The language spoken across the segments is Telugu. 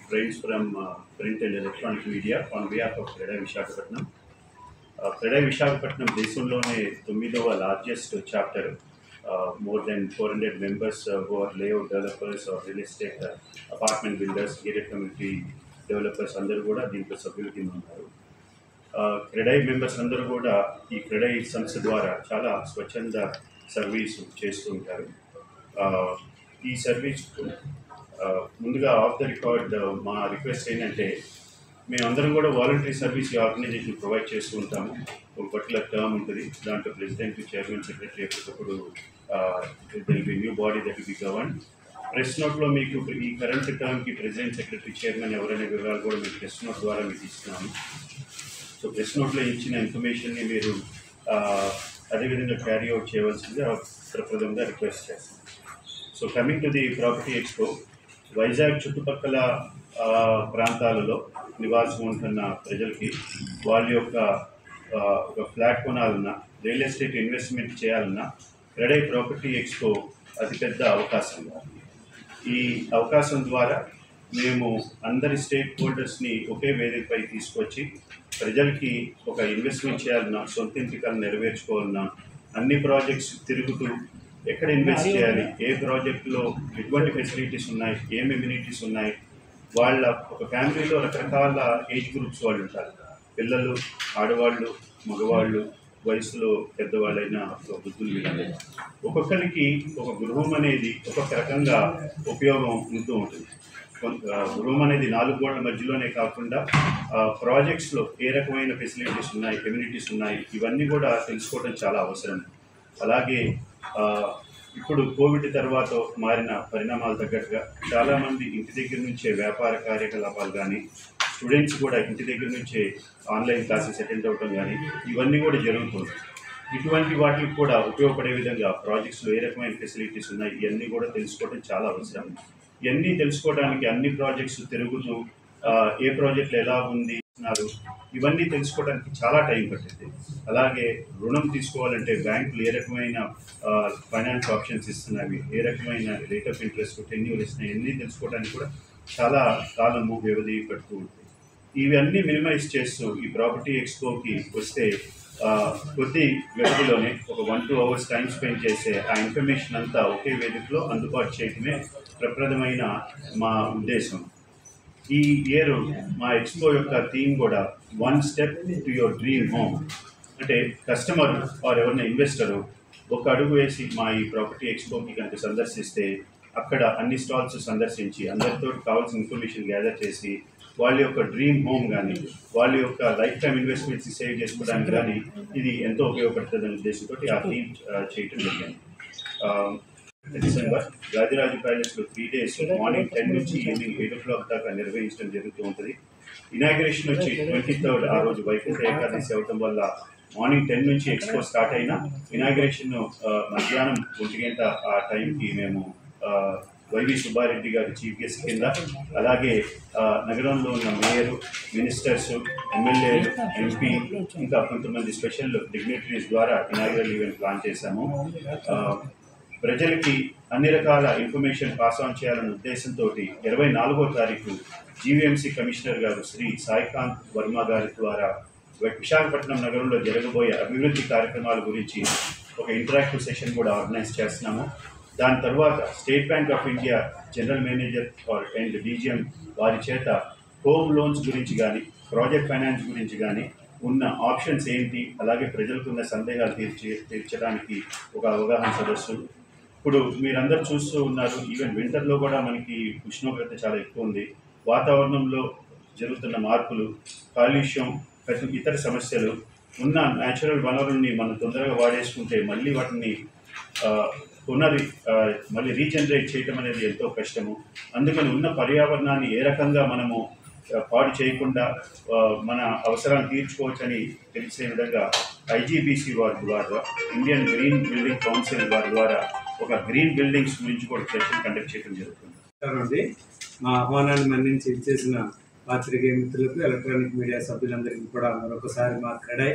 friends from print and electronic media on behalf of CREDAI Visakhapatnam. CREDAI Visakhapatnam దేశంలోనే 9వ largest chapter. More than 400 members who are layout developers or real estate apartment builders, gated community developers అందరూ కూడా దీంట్లో సభ్యుల కింద ఉన్నారు. క్రెడై మెంబర్స్ అందరూ కూడా ఈ క్రెడై సంస్థ ద్వారా చాలా స్వచ్ఛంద సర్వీసు చేస్తూ ఉంటారు. ఈ సర్వీస్ ముందుగా ఆఫ్ ద రికార్డ్ మా రిక్వెస్ట్ ఏంటంటే, మేమందరం కూడా వాలంటరీ సర్వీస్ ఈ ఆర్గనైజేషన్ ప్రొవైడ్ చేస్తూ ఉంటాము. ఒక పర్టికులర్ టర్మ్ ఉంటుంది, దాంట్లో ప్రెసిడెంట్, చైర్మన్, సెక్రటరీ ఎప్పటికప్పుడు there'll be new body that will be govern. Press నోట్లో మీకు ఈ కరెంట్ టర్మ్కి ప్రెసిడెంట్, సెక్రటరీ, చైర్మన్ ఎవరైనా వివరాలు కూడా మీకు ప్రెస్ నోట్ ద్వారా మీకు ఇస్తున్నాము. సో ప్రెస్ నోట్లో ఇచ్చిన ఇన్ఫర్మేషన్ని మీరు అదేవిధంగా క్యారీ అవుట్ చేయవలసిందిగా ప్రప్రదంగా రిక్వెస్ట్ చేస్తాం. So coming to the property expo, Vizag చుట్టుపక్కల ప్రాంతాలలో నివాసం ఉంటున్న ప్రజలకి వాళ్ళ యొక్క ఒక ఫ్లాట్ కొనాలన్నా, రియల్ ఎస్టేట్ ఇన్వెస్ట్మెంట్ చేయాలన్నా క్రెడై ప్రాపర్టీ ఎక్స్పో అతిపెద్ద అవకాశం. ఈ అవకాశం ద్వారా మేము అందరి స్టేక్ హోల్డర్స్ని ఒకే వేదికపై తీసుకొచ్చి ప్రజలకి ఒక ఇన్వెస్ట్మెంట్ చేయాలన్నా, సొంత ఇంటికలను నెరవేర్చుకోవాలన్నా, అన్ని ప్రాజెక్ట్స్ తిరుగుతూ ఎక్కడ ఇన్వెస్ట్ చేయాలి, ఏ ప్రాజెక్టులో ఎటువంటి ఫెసిలిటీస్ ఉన్నాయి, ఏం ఎమ్యూనిటీస్ ఉన్నాయి, వాళ్ళ ఒక ఫ్యామిలీలో రకరకాల ఏజ్ గ్రూప్స్ వాళ్ళు ఉంటారు. పిల్లలు, ఆడవాళ్ళు, మగవాళ్ళు, వయసులో పెద్దవాళ్ళైన వృద్ధులు, వీళ్ళందరూ ఒక్కొక్కరికి ఒక గృహం అనేది ఒక్కొక్క రకంగా ఉపయోగం ఉంటూ ఉంటుంది. గృహం అనేది 4 గోడల మధ్యలోనే కాకుండా ప్రాజెక్ట్స్లో ఏ రకమైన ఫెసిలిటీస్ ఉన్నాయి, కమ్యూనిటీస్ ఉన్నాయి, ఇవన్నీ కూడా తెలుసుకోవడం చాలా అవసరం. అలాగే ఇప్పుడు కోవిడ్ తర్వాత మారిన పరిణామాలు తగ్గట్టుగా చాలామంది ఇంటి దగ్గర నుంచే వ్యాపార కార్యకలాపాలు కానీ, స్టూడెంట్స్ కూడా ఇంటి దగ్గర నుంచే ఆన్లైన్ క్లాసెస్ అటెండ్ అవ్వడం కానీ, ఇవన్నీ కూడా జరుగుతుంది. ఇటువంటి వాటికి కూడా ఉపయోగపడే విధంగా ప్రాజెక్ట్స్లో ఏ రకమైన ఫెసిలిటీస్ ఉన్నాయి, ఇవన్నీ కూడా తెలుసుకోవడం చాలా అవసరం. ఇవన్నీ తెలుసుకోవడానికి అన్ని ప్రాజెక్ట్స్ తిరుగుతూ ఏ ప్రాజెక్టులు ఎలా ఉంది ఇవన్నీ తెలుసుకోవడానికి చాలా టైం పట్టింది. అలాగే రుణం తీసుకోవాలంటే బ్యాంకులు ఏ రకమైన ఫైనాన్స్ ఆప్షన్స్ ఇస్తున్నాయి, ఏ రకమైన రేట్ ఆఫ్ ఇంట్రెస్ట్, టెన్యూర్ ఇస్తున్నాయి, ఇవన్నీ తెలుసుకోవడానికి కూడా చాలా కాలము వ్యవధి పడుతూ ఉంటుంది. ఇవన్నీ మినిమైజ్ చేస్తూ ఈ ప్రాపర్టీ ఎక్స్పోకి వస్తే కొద్ది వ్యవధిలోనే ఒక 1-2 అవర్స్ టైం స్పెండ్ చేసే ఆ ఇన్ఫర్మేషన్ అంతా ఒకే వేదికలో అందుబాటు చేయడమే ప్రప్రదమైన మా ఉద్దేశం. ఈ ఇయర్ మా ఎక్స్పో యొక్క థీమ్ కూడా 1 step to your dream home. అంటే కస్టమర్ ఆర్ ఎవరైనా ఇన్వెస్టరు ఒక అడుగు వేసి మా ఈ ప్రాపర్టీ ఎక్స్పోకి కనుక సందర్శిస్తే అక్కడ అన్ని స్టాల్స్ సందర్శించి అందరితో కావాల్సిన ఇన్ఫర్మేషన్ గ్యాదర్ చేసి వాళ్ళ యొక్క డ్రీమ్ హోమ్ కానీ, వాళ్ళ యొక్క లైఫ్ టైమ్ ఇన్వెస్ట్మెంట్స్ సేవ్ చేసుకోవడానికి కానీ ఇది ఎంతో ఉపయోగపడుతుందనే ఉద్దేశంతో ఆ థీమ్ చేయటం జరిగింది. డిసెంబర్ రాజరాజు ప్యాలెస్లో 3 days మార్నింగ్ 10 నుంచి ఈవినింగ్ 8 o'clock దాకా నిర్వహించడం జరుగుతూ ఉంటుంది. ఇనాగ్రేషన్ వచ్చి 23rd ఆ రోజు వైకుంఠ ఏకాదశి అవటం వల్ల మార్నింగ్ 10 నుంచి ఎక్స్పో స్టార్ట్ అయినా ఇనాగ్రేషన్ మధ్యాహ్నం 1 గంట ఆ టైంకి మేము వైవి సుబ్బారెడ్డి గారి చీఫ్ గెస్ట్ కింద, అలాగే నగరంలో ఉన్న మేయరు, మినిస్టర్స్, ఎమ్మెల్యేలు, ఎంపీ, ఇంకా కొంతమంది స్పెషల్ డిగ్నిటరీస్ ద్వారా ఇనాగ్రల్ ఈవెంట్ ప్లాన్ చేశాము. ప్రజలకి అన్ని రకాల ఇన్ఫర్మేషన్ పాస్ ఆన్ చేయాలనే ఉద్దేశంతో 24వ తారీఖు జీవీఎంసీ కమిషనర్ గారు శ్రీ సాయికాంత్ వర్మ గారి ద్వారా విశాఖపట్నం నగరంలో జరగబోయే అభివృద్ధి కార్యక్రమాల గురించి ఒక ఇంటరాక్టివ్ సెషన్ కూడా ఆర్గనైజ్ చేస్తున్నాము. దాని తర్వాత state bank of India general manager and DGM వారి చేత హోమ్ లోన్స్ గురించి కానీ, ప్రాజెక్ట్ ఫైనాన్స్ గురించి కానీ ఉన్న ఆప్షన్స్ ఏంటి, అలాగే ప్రజలకు ఉన్న సందేహాలు తీర్చడానికి ఒక అవగాహన సదస్సు. ఇప్పుడు మీరందరూ చూస్తూ ఉన్నారు, ఈవెన్ వింటర్లో కూడా మనకి ఉష్ణోగ్రత చాలా ఎక్కువ ఉంది. వాతావరణంలో జరుగుతున్న మార్పులు, కాలుష్యం, ఇతర సమస్యలు, ఉన్న న్యాచురల్ వనరుల్ని మనం తొందరగా వాడేసుకుంటే మళ్ళీ వాటిని మళ్ళీ రీజనరేట్ చేయటం అనేది ఎంతో కష్టము. అందుకని ఉన్న పర్యావరణాన్ని ఏ రకంగా మనము పాడు చేయకుండా మన అవసరాన్ని తీర్చుకోవచ్చని తెలిసే విధంగా ఐజీబీసీ వారి ద్వారా, ఇండియన్ గ్రీన్ బిల్డింగ్ కౌన్సిల్ వారి ద్వారా ఒక గ్రీన్ బిల్డింగ్స్ గురించి కూడా సెషన్ కండక్ట్ చేయడం జరుగుతుంది. మా ఆహ్వానాన్ని మన్నించి ఇచ్చేసిన పాత్రికేయ మిత్రులకు, ఎలక్ట్రానిక్ మీడియా సభ్యులందరికీ కూడా మరొకసారి మా క్రెడై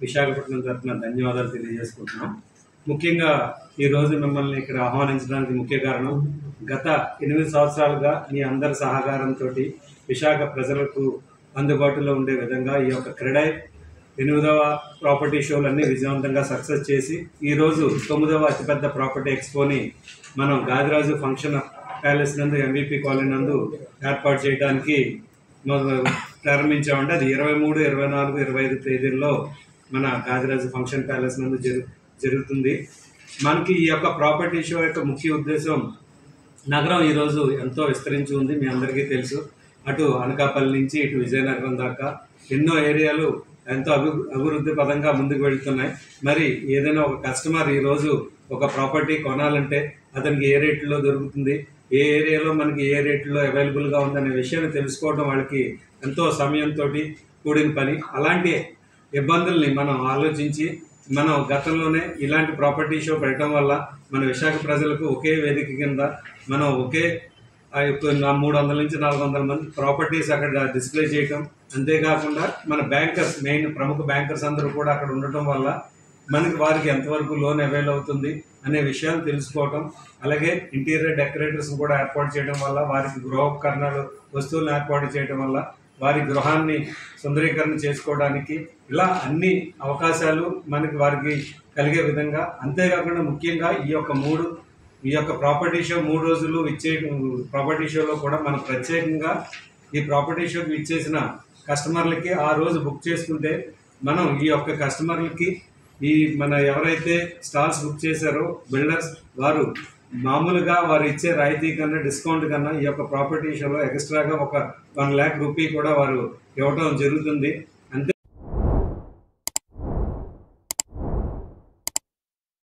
విశాఖపట్నం తరఫున ధన్యవాదాలు తెలియజేసుకుంటున్నాం. ముఖ్యంగా ఈరోజు మిమ్మల్ని ఇక్కడ ఆహ్వానించడానికి ముఖ్య కారణం గత 8 సంవత్సరాలుగా మీ అందరి సహకారంతో విశాఖ ప్రజలకు అందుబాటులో ఉండే విధంగా ఈ యొక్క క్రెడై 8వ ప్రాపర్టీ షోలన్నీ విజయవంతంగా సక్సెస్ చేసి ఈరోజు 9వ అతిపెద్ద ప్రాపర్టీ ఎక్స్పోని మనం గాదిరాజు ఫంక్షన్ ప్యాలెస్ నందు MVP కాలనీ నందు ఏర్పాటు చేయడానికి ప్రారంభించామంటే అది 23, 24, 25 తేదీల్లో మన గాదిరాజు ఫంక్షన్ ప్యాలెస్ నందు జరుగుతుంది. మనకి ఈ యొక్క ప్రాపర్టీ షో యొక్క ముఖ్య ఉద్దేశం నగరం ఈరోజు ఎంతో విస్తరించి ఉంది, మీ అందరికీ తెలుసు. అటు అనకాపల్లి నుంచి ఇటు విజయనగరం దాకా ఎన్నో ఏరియాలు ఎంతో అభివృద్ధి పదంగా ముందుకు వెళ్తున్నాయి. మరి ఏదైనా ఒక కస్టమర్ ఈరోజు ఒక ప్రాపర్టీ కొనాలంటే అతనికి ఏ రేట్లో దొరుకుతుంది, ఏ ఏరియాలో మనకి ఏ రేట్లో అవైలబుల్గా ఉందనే విషయాన్ని తెలుసుకోవడం వాళ్ళకి ఎంతో సమయంతో కూడిన పని. అలాంటి ఇబ్బందుల్ని మనం ఆలోచించి మనం గతంలోనే ఇలాంటి ప్రాపర్టీ షో పెట్టడం వల్ల మన విశాఖ ప్రజలకు ఒకే వేదిక కింద మనం ఒకే 300 నుంచి 400 మంది ప్రాపర్టీస్ అక్కడ డిస్ప్లే చేయటం, అంతేకాకుండా మన బ్యాంకర్స్, మెయిన్ ప్రముఖ బ్యాంకర్స్ అందరూ కూడా అక్కడ ఉండటం వల్ల మనకి వారికి ఎంతవరకు లోన్ అవైల్ అవుతుంది అనే విషయాలు తెలుసుకోవటం, అలాగే ఇంటీరియర్ డెకరేటర్స్ కూడా ఏర్పాటు చేయడం వల్ల వారికి గృహోపకరణాలు వస్తువులను ఏర్పాటు చేయడం వల్ల వారి గృహాన్ని సుందరీకరణ చేసుకోవడానికి ఇలా అన్ని అవకాశాలు మనకి వారికి కలిగే విధంగా, అంతేకాకుండా ముఖ్యంగా ఈ యొక్క ప్రాపర్టీ షో 3 రోజులు ప్రాపర్టీ షోలో కూడా మనం ప్రత్యేకంగా ఈ ప్రాపర్టీ షోకి ఇచ్చేసిన కస్టమర్లకి ఆ రోజు బుక్ చేసుకుంటే మనం ఈ యొక్క కస్టమర్లకి మన ఎవరైతే స్టాల్స్ బుక్ చేశారో బిల్డర్స్ వారు మామూలుగా వారు ఇచ్చే రాయితీ కన్నా డిస్కౌంట్ కన్నా ఈ యొక్క ప్రాపర్టీ షోలో ఎక్స్ట్రాగా ఒక 1 lakh రూపీ కూడా వారు ఇవ్వడం జరుగుతుంది.